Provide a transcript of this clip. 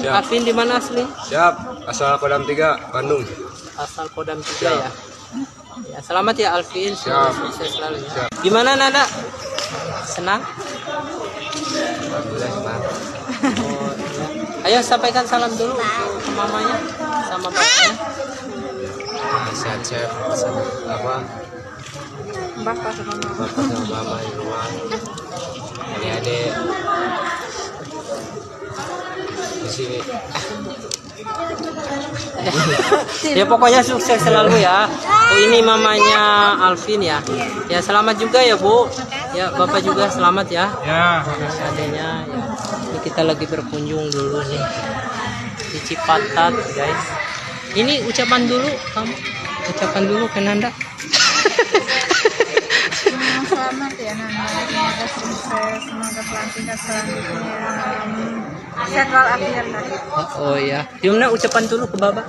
Siap. Alvin di mana asli? Siap, asal Kodam 3, Bandung. Asal Kodam 3 ya. Ya, selamat ya Alvin, Siap. sukses selalu ya. Siap. Gimana Nanda? Senang? Alhamdulillah senang. Oh, iya. Ayo sampaikan salam dulu untuk ke mamanya sama bapaknya. Sehat-sehat, apa? Bapak sama mama. Bapak sama mama di rumah. Adik-adik di sini. Ya pokoknya sukses selalu ya. Oh, ini mamanya Alvin ya. Ya selamat juga ya Bu. Ya Bapak juga selamat ya. Ya. Adanya ya. Ini kita lagi berkunjung dulu nih di Cipatat guys. Ini ucapan dulu kamu. Ucapan dulu ke Nanda. Selamat ya Nanda, semoga sukses, semoga pelantikan selanjutnya sehat walafiat. Oh ya. Gimana ucapan dulu ke Bapak?